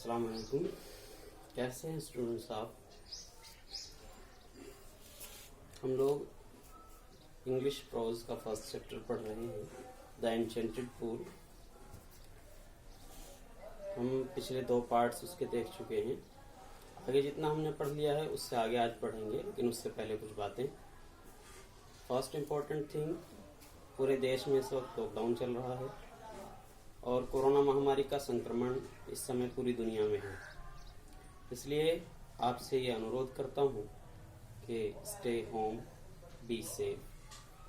अस्सलाम वालेकुम। कैसे हैं स्टूडेंट्स आप? हम लोग इंग्लिश प्रोज का फर्स्ट चैप्टर पढ़ रहे हैं, द एन्चेंटेड पूल। हम पिछले 2 पार्ट्स उसके देख चुके हैं। आगे जितना हमने पढ़ लिया है उससे आगे आज पढ़ेंगे, लेकिन उससे पहले कुछ बातें। फर्स्ट इम्पोर्टेंट थिंग, पूरे देश में इस वक्त लॉकडाउन चल रहा है और कोरोना महामारी का संक्रमण इस समय पूरी दुनिया में है। इसलिए आपसे ये अनुरोध करता हूँ कि स्टे होम, बी सेफ,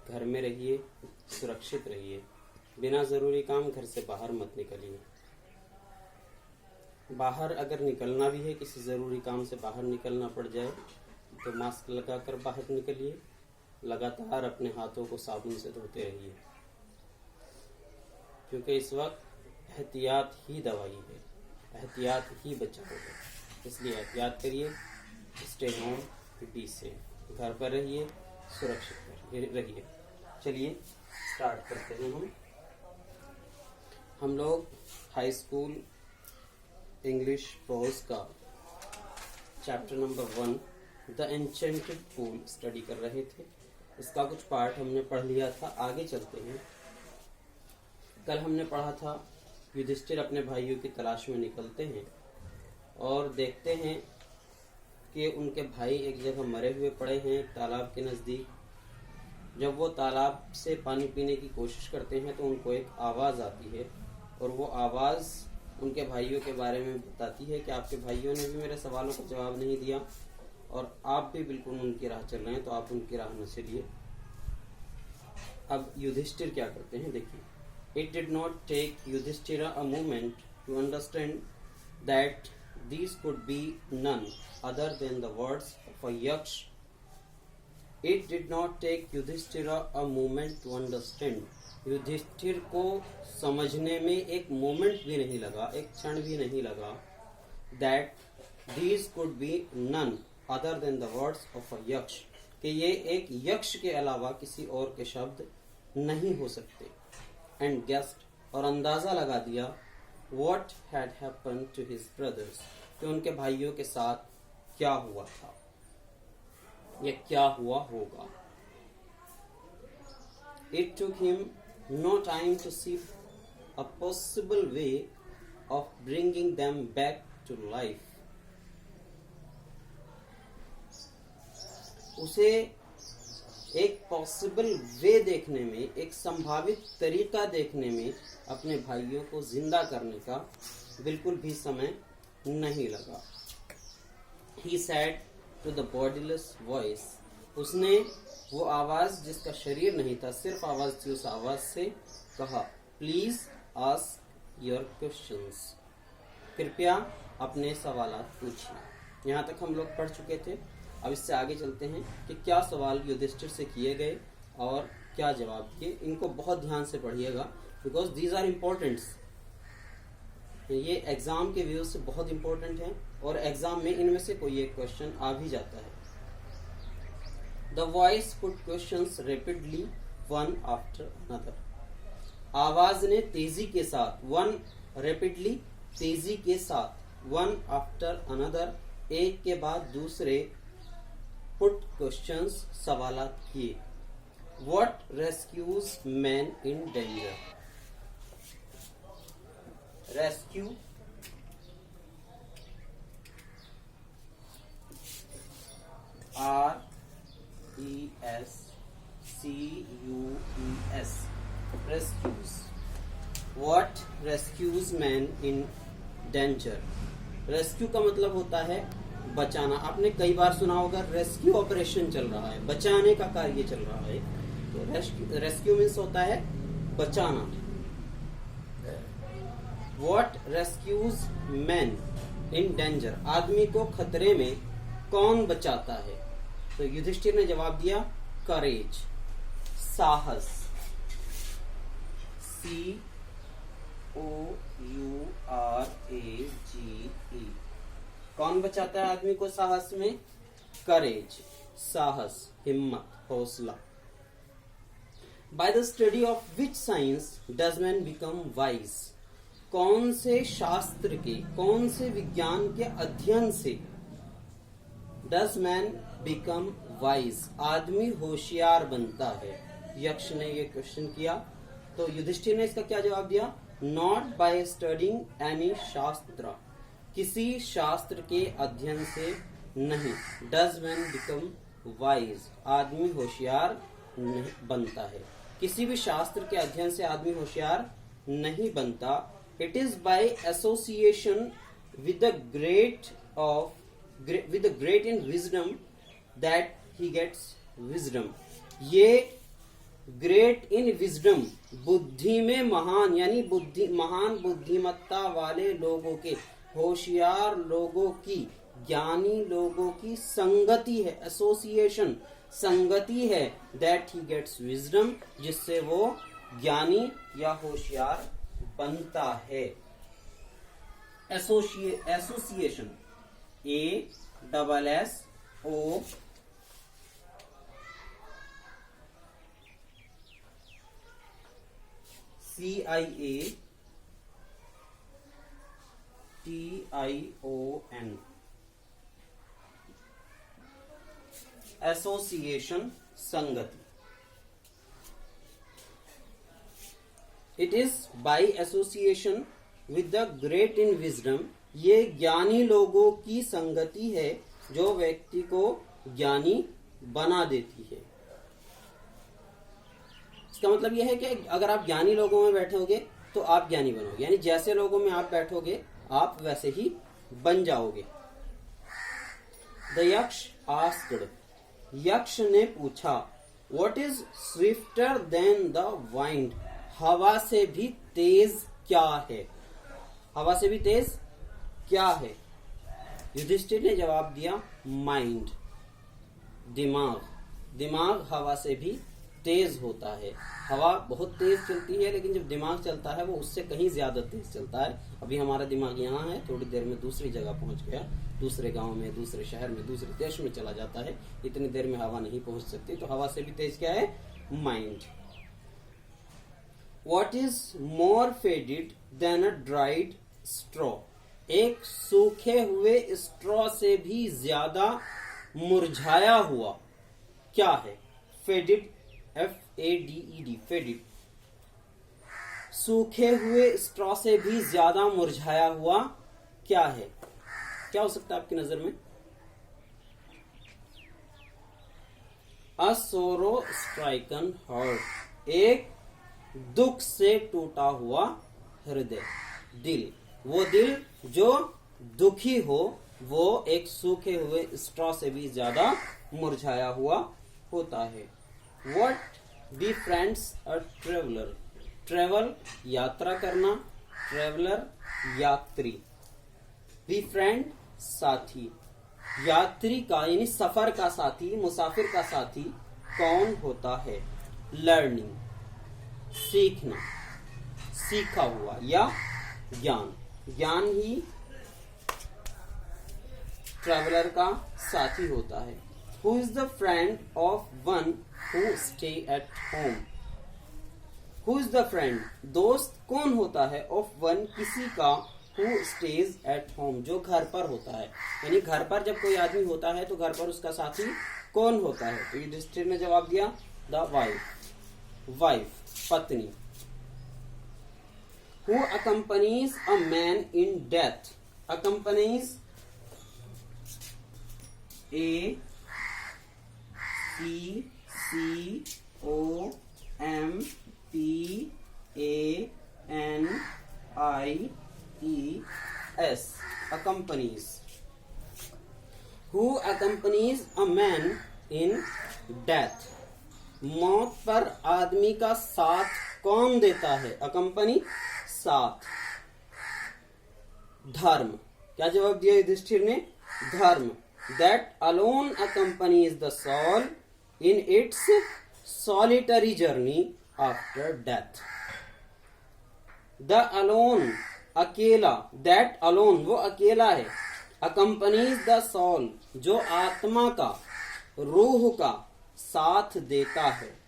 घर में रहिए, सुरक्षित रहिए, बिना ज़रूरी काम घर से बाहर मत निकलिए। बाहर अगर निकलना भी है, किसी ज़रूरी काम से बाहर निकलना पड़ जाए तो मास्क लगाकर बाहर निकलिए। लगातार अपने हाथों को साबुन से धोते रहिए, क्योंकि इस वक्त एहतियात ही दवाई है, एहतियात ही बचाव है। इसलिए एहतियात करिए, स्टे होम, बी सेफ, घर पर रहिए, सुरक्षित रहिए। चलिए स्टार्ट करते हैं। हम लोग हाई स्कूल इंग्लिश प्रोज का chapter number 1 the enchanted pool study कर रहे थे। इसका कुछ पार्ट हमने पढ़ लिया था। आगे चलते हैं। कल हमने पढ़ा था युधिष्ठिर अपने भाइयों की तलाश में निकलते हैं और देखते हैं कि उनके भाई एक जगह मरे हुए पड़े हैं, एक तालाब के नज़दीक। जब वो तालाब से पानी पीने की कोशिश करते हैं तो उनको एक आवाज़ आती है और वो आवाज़ उनके भाइयों के बारे में बताती है कि आपके भाइयों ने भी मेरे सवालों का जवाब नहीं दिया और आप भी बिल्कुल उनकी राह चल रहे हैं, तो आप उनकी राह न चलिए। अब युधिष्ठिर क्या करते हैं, देखिए। It did not take Yudhishthira a moment to understand that these could be none other than the words of a yaksh. It did not take Yudhishthira a moment to understand. Yudhishthir को समझने में एक मोमेंट भी नहीं लगा, एक क्षण भी नहीं लगा, that these could be none other than the words of a yaksh, कि ये एक यक्ष के अलावा किसी और के शब्द नहीं हो सकते। एंड गेस्ट, और अंदाजा लगा दिया, what had happened to his brothers, कि उनके भाइयों के साथ क्या हुआ था या क्या हुआ होगा। It took him no time to see a possible way of bringing them back to life. उसे एक पॉसिबल वे देखने में, एक संभावित तरीका देखने में अपने भाइयों को जिंदा करने का बिल्कुल भी समय नहीं लगा। He said to the bodiless voice, उसने वो आवाज जिसका शरीर नहीं था, सिर्फ आवाज थी, उस आवाज से कहा, प्लीज आस्क योर क्वेश्चंस, कृपया अपने सवालात पूछिए। यहाँ तक हम लोग पढ़ चुके थे। अब इससे आगे चलते हैं कि क्या सवाल युधिष्ठिर से किए गए और क्या जवाब किए। इनको बहुत ध्यान से पढ़िएगा, बिकॉज दीज आर इम्पोर्टेंट्स। ये एग्जाम के व्यू से बहुत इम्पोर्टेंट है और एग्जाम में इनमें से कोई एक क्वेश्चन आ भी जाता है। The voice put questions rapidly one after another. आवाज ने तेजी के साथ, वन रैपिडली, तेजी के साथ, वन आफ्टर अनदर, एक के बाद दूसरे, पुट क्वेश्चंस, सवालात किए। What rescues man in danger. Rescue RESCUES, rescues. What rescues man in danger. Rescue का मतलब होता है बचाना। आपने कई बार सुना होगा रेस्क्यू ऑपरेशन चल रहा है, बचाने का कार्य चल रहा है। तो रेस्क्यू मीन्स होता है बचाना। What rescues man in danger, आदमी को खतरे में कौन बचाता है। तो युधिष्ठिर ने जवाब दिया, करेज, साहस, COURAGE। कौन बचाता है आदमी को साहस में? करेज, साहस, हिम्मत, हौसला। By the study of which science does man become wise? कौन से शास्त्र के, कौन से विज्ञान के अध्ययन से डज मैन बिकम वाइज, आदमी होशियार बनता है? यक्ष ने ये क्वेश्चन किया, तो युधिष्ठिर ने इसका क्या जवाब दिया? नॉट बाय स्टडिंग एनी शास्त्र, किसी शास्त्र के अध्ययन से नहीं। डज मैन बिकम वाइज, आदमी होशियार नहीं बनता है, किसी भी शास्त्र के अध्ययन से आदमी होशियार नहीं बनता। It is by association with the great in wisdom that he gets wisdom. ये ग्रेट इन विजडम, बुद्धि में महान, यानी महान बुद्धिमत्ता वाले लोगों के, होशियार लोगों की, ज्ञानी लोगों की संगति है, एसोसिएशन, संगति है, दैट ही गेट्स विजडम, जिससे वो ज्ञानी या होशियार बनता है। एसोसिएशन, ASSO CIATION, एसोसिएशन, संगति। It is by association with the great in wisdom, ये ज्ञानी लोगों की संगति है जो व्यक्ति को ज्ञानी बना देती है। इसका मतलब यह है कि अगर आप ज्ञानी लोगों में बैठोगे तो आप ज्ञानी बनोगे, यानी जैसे लोगों में आप बैठोगे आप वैसे ही बन जाओगे। द यक्ष आस्क्ड, यक्ष ने पूछा, what is swifter than the wind, हवा से भी तेज क्या है? हवा से भी तेज क्या है? युधिष्ठिर ने जवाब दिया, माइंड, दिमाग। दिमाग हवा से भी तेज होता है। हवा बहुत तेज चलती है, लेकिन जब दिमाग चलता है वो उससे कहीं ज्यादा तेज चलता है। अभी हमारा दिमाग यहाँ है, थोड़ी देर में दूसरी जगह पहुंच गया, दूसरे गांव में, दूसरे शहर में, दूसरे देश में चला जाता है। इतनी देर में हवा नहीं पहुंच सकती, तो हवा से भी तेज क्या है? Mind. What is more faded than a dried straw, एक सूखे हुए स्ट्रॉ से भी ज्यादा मुरझाया हुआ क्या है? फेडिड, FADED, फेडिड, सूखे हुए स्ट्रॉ से भी ज्यादा मुरझाया हुआ क्या है? क्या हो सकता है आपकी नजर में? A sorrow stricken heart, एक दुख से टूटा हुआ हृदय, दिल। वो दिल जो दुखी हो वो एक सूखे हुए स्ट्रॉ से भी ज्यादा मुरझाया हुआ होता है। What befriends a traveler, travel यात्रा करना, ट्रेवलर यात्री, befriend साथी, यात्री का यानी सफर का साथी, मुसाफिर का साथी कौन होता है? लर्निंग, सीखना, सीखा हुआ, या ज्ञान। ज्ञान ही ट्रैवलर का साथी होता है। Who is the friend of one who stay at home, who is the friend, दोस्त कौन होता है? ऑफ वन, किसी का, हु स्टेज एट होम, जो घर पर होता है। यानी घर पर जब कोई आदमी होता है तो घर पर उसका साथी कौन होता है? तो युधिष्ठिर ने जवाब दिया, द वाइफ, वाइफ, पत्नी। Who accompanies a man in death, accompanies, ACCOMPANIES, accompanies. Who accompanies a man in death, मौत पर आदमी का साथ कौन देता है? अकंपनी, साथ। धर्म, क्या जवाब दिया युधिष्ठिर ने? धर्म। That alone accompanies the soul in its solitary journey after death. The alone, अकेला, दैट अलोन, वो अकेला है, अकंपनीज द सोल, जो आत्मा का, रूह का साथ देता है,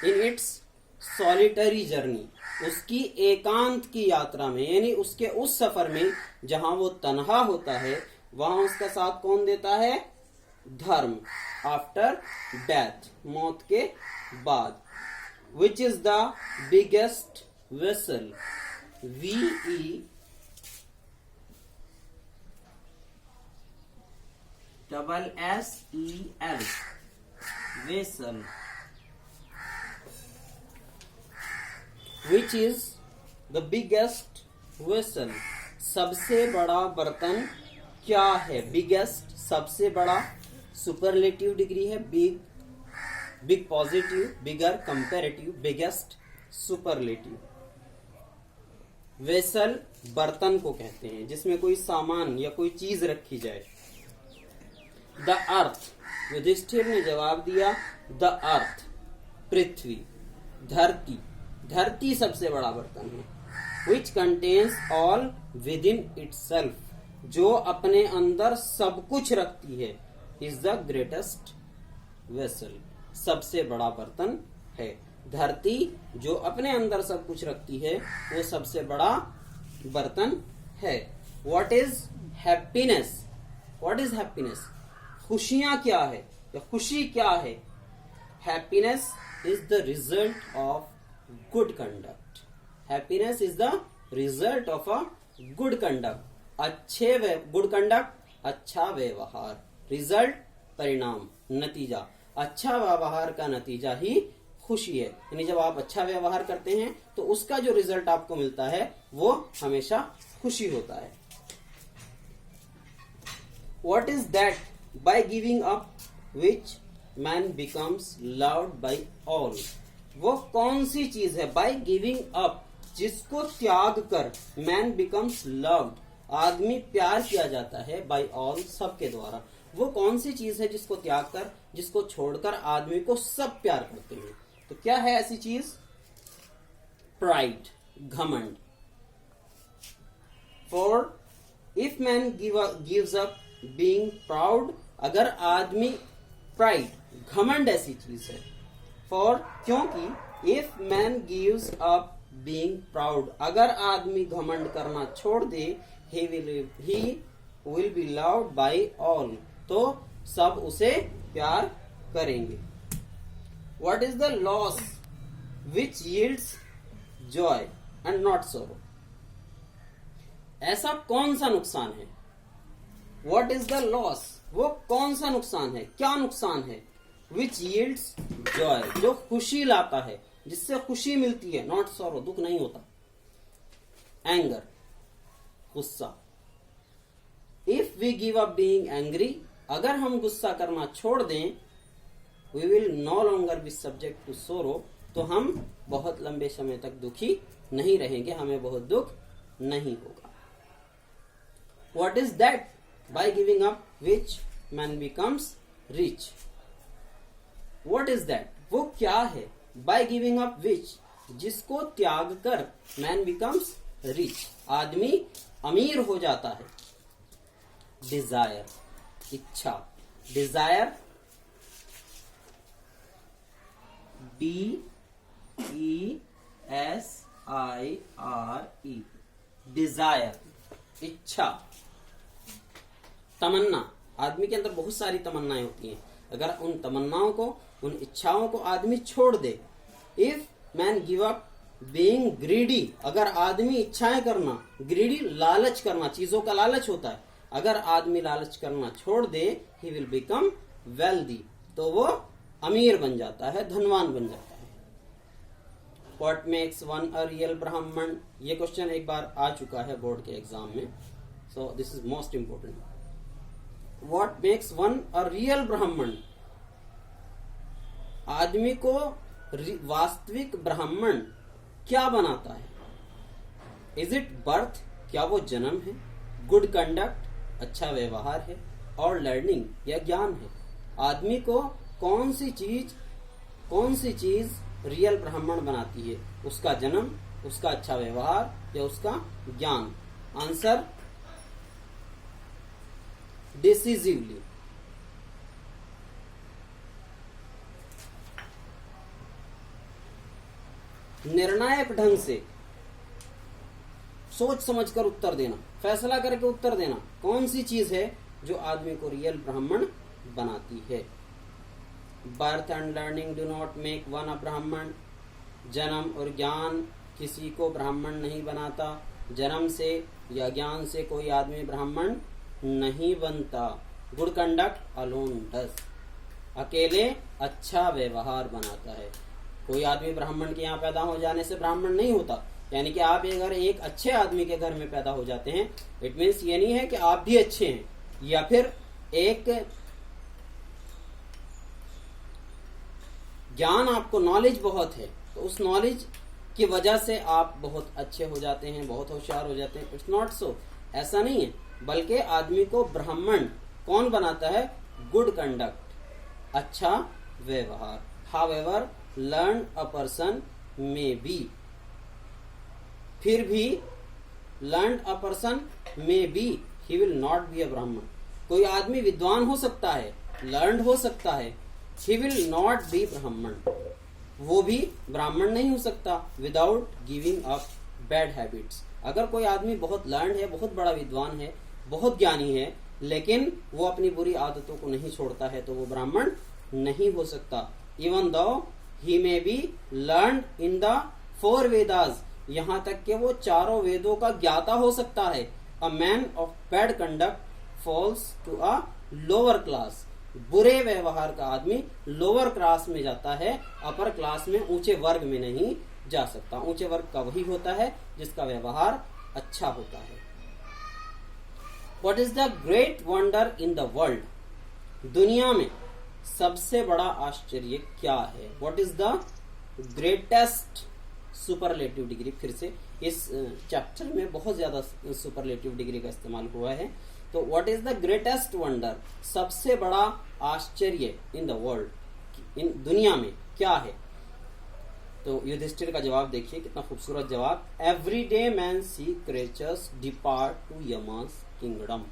इन इट्स सॉलिटरी जर्नी, उसकी एकांत की यात्रा में, यानी उसके उस सफर में जहां वो तन्हा होता है, वहां उसका साथ कौन देता है? धर्म। आफ्टर डेथ, मौत के बाद। Which is the biggest vessel, VESSEL, vessel. Which is the biggest vessel, सबसे बड़ा बर्तन क्या है? बिगेस्ट, सबसे बड़ा, सुपरलेटिव डिग्री है, बिग, बिग पॉजिटिव, बिगर कंपैरेटिव, बिगेस्ट सुपरलेटिव। वेसल बर्तन को कहते हैं जिसमें कोई सामान या कोई चीज रखी जाए। द अर्थ, युधिष्ठिर ने जवाब दिया द अर्थ, पृथ्वी, धरती, धरती सबसे बड़ा बर्तन है। Which contains all with in itself, जो अपने अंदर सब कुछ रखती है, इज द ग्रेटेस्ट वेसल, सबसे बड़ा बर्तन है। धरती जो अपने अंदर सब कुछ रखती है वो सबसे बड़ा बर्तन है। What is happiness? What is happiness? खुशियां क्या है या खुशी क्या है? Happiness is the result of good conduct. Happiness is the result of a good conduct. Good conduct, अच्छा व्यवहार, रिजल्ट परिणाम, नतीजा। अच्छा व्यवहार का नतीजा ही खुशी है, यानी जब आप अच्छा व्यवहार करते हैं तो उसका जो रिजल्ट आपको मिलता है वो हमेशा खुशी होता है। What is that by giving up which man becomes loved by all? वो कौन सी चीज है? by giving up, जिसको त्याग कर man becomes loved, आदमी प्यार किया जाता है by all, सबके द्वारा। वो कौन सी चीज है जिसको त्याग कर, जिसको छोड़कर आदमी को सब प्यार करते हैं? तो क्या है ऐसी चीज? प्राइड, घमंड। For if man gives up being proud, अगर आदमी, प्राइड, घमंड ऐसी चीज है। फॉर, क्योंकि if man gives up being proud, अगर आदमी घमंड करना छोड़ दे, he will be loved by all, तो सब उसे प्यार करेंगे। What is the loss which yields joy and not sorrow? ऐसा कौन सा नुकसान है? What is the loss? वो कौन सा नुकसान है? क्या नुकसान है? Which yields joy, जो खुशी लाता है, जिससे खुशी मिलती है, not sorrow, दुख नहीं होता। Anger, गुस्सा। If we give up being angry, अगर हम गुस्सा करना छोड़ दें, we will no longer be subject to sorrow, तो हम बहुत लंबे समय तक दुखी नहीं रहेंगे, हमें बहुत दुख नहीं होगा। What is that by giving up which man becomes rich? What is that? वो क्या है? By giving up which, जिसको त्याग कर man becomes rich, आदमी अमीर हो जाता है। Desire, इच्छा, desire, DESIRE, डिजायर, इच्छा, तमन्ना। आदमी के अंदर बहुत सारी तमन्नाएं होती हैं। अगर उन तमन्नाओं को, उन इच्छाओं को आदमी छोड़ दे, if man give up being greedy, अगर आदमी इच्छाएं करना, ग्रीडी लालच करना, चीजों का लालच होता है, अगर आदमी लालच करना छोड़ दे, ही विल बिकम वेल्दी, तो वो अमीर बन जाता है, धनवान बन जाता है। What makes one a real ब्राह्मण? ये क्वेश्चन एक बार आ चुका है बोर्ड के एग्जाम में, so this is most important. What makes one a real ब्राह्मण? आदमी को वास्तविक ब्राह्मण क्या बनाता है? इज इट बर्थ, क्या वो जन्म है? गुड कंडक्ट, अच्छा व्यवहार है? और लर्निंग, या ज्ञान है? आदमी को कौन सी चीज रियल ब्राह्मण बनाती है? उसका जन्म, उसका अच्छा व्यवहार, या उसका ज्ञान? Answer decisively. निर्णायक ढंग से सोच समझकर उत्तर देना, फैसला करके उत्तर देना, कौन सी चीज है जो आदमी को रियल ब्राह्मण बनाती है। Birth and learning do not make one a Brahmin. जन्म और ज्ञान किसी को ब्राह्मण नहीं बनाता। जन्म से या ज्ञान से कोई आदमी ब्राह्मण नहीं बनता। Good conduct alone does. अकेले अच्छा व्यवहार बनाता है। कोई आदमी ब्राह्मण के यहाँ पैदा हो जाने से ब्राह्मण नहीं होता। यानी कि आप अगर एक अच्छे आदमी के घर में पैदा हो जाते हैं, इट मीन्स ये नहीं है कि आप भी अच्छे हैं, या फिर एक ज्ञान आपको नॉलेज बहुत है तो उस नॉलेज की वजह से आप बहुत अच्छे हो जाते हैं, बहुत होशियार हो जाते हैं। इट्स नॉट सो, ऐसा नहीं है। बल्कि आदमी को ब्राह्मण कौन बनाता है? गुड कंडक्ट, अच्छा व्यवहार। However learn a person may be, फिर भी learn a person may be he will not be a ब्राह्मण। कोई आदमी विद्वान हो सकता है, लर्न हो सकता है, ही विल नॉट बी ब्राह्मण, वो भी ब्राह्मण नहीं हो सकता without giving up bad habits. अगर कोई आदमी बहुत लर्न है, बहुत बड़ा विद्वान है, बहुत ज्ञानी है, लेकिन वो अपनी बुरी आदतों को नहीं छोड़ता है तो वो ब्राह्मण नहीं हो सकता। Even though he may be learn in the 4 Vedas, यहाँ तक कि वो चारों वेदों का ज्ञाता हो सकता है। A man of bad conduct falls to a lower class. बुरे व्यवहार का आदमी लोअर क्लास में जाता है, अपर क्लास में, ऊंचे वर्ग में नहीं जा सकता। ऊंचे वर्ग का वही होता है जिसका व्यवहार अच्छा होता है। What is the great wonder in the world? दुनिया में सबसे बड़ा आश्चर्य क्या है? What is the greatest superlative degree? फिर से इस चैप्टर में बहुत ज्यादा सुपरलेटिव डिग्री का इस्तेमाल हुआ है। तो what is the greatest wonder? सबसे बड़ा आश्चर्य इन द वर्ल्ड, इन दुनिया में क्या है? तो युधिष्ठिर का जवाब देखिए, कितना खूबसूरत जवाब। Every day man see creatures depart to Yama's kingdom.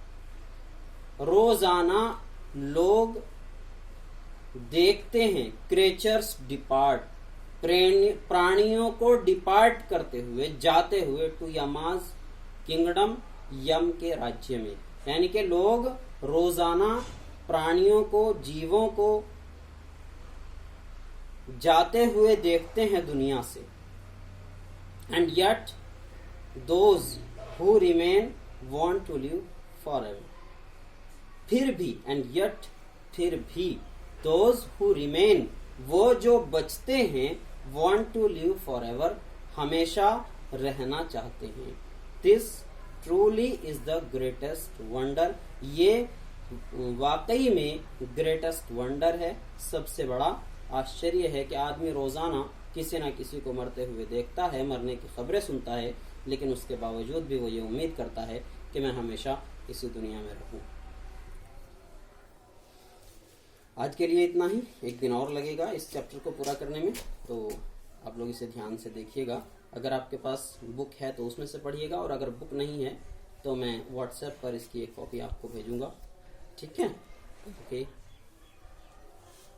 रोजाना लोग देखते हैं क्रिएचर्स डिपार्ट, प्राणियों को डिपार्ट करते हुए, जाते हुए, टू यमास किंगडम, यम के राज्य में। यानी कि लोग रोजाना प्राणियों को, जीवों को जाते हुए देखते हैं दुनिया से। And yet those who remain want to live forever. फिर भी, एंड येट, फिर भी, दोज हु रिमेन, वो जो बचते हैं, वांट टू लिव फॉरएवर, हमेशा रहना चाहते हैं। This truly is the greatest wonder. ये वाकई में ग्रेटेस्ट वंडर है, सबसे बड़ा आश्चर्य है कि आदमी रोजाना किसी ना किसी को मरते हुए देखता है, मरने की खबरें सुनता है, लेकिन उसके बावजूद भी वो ये उम्मीद करता है कि मैं हमेशा इसी दुनिया में रहूं। आज के लिए इतना ही। एक दिन और लगेगा इस चैप्टर को पूरा करने में, तो आप लोग इसे ध्यान से देखिएगा। अगर आपके पास बुक है तो उसमें से पढ़िएगा, और अगर बुक नहीं है तो मैं व्हाट्सएप पर इसकी एक कॉपी आपको भेजूंगा। ठीक है? ओके।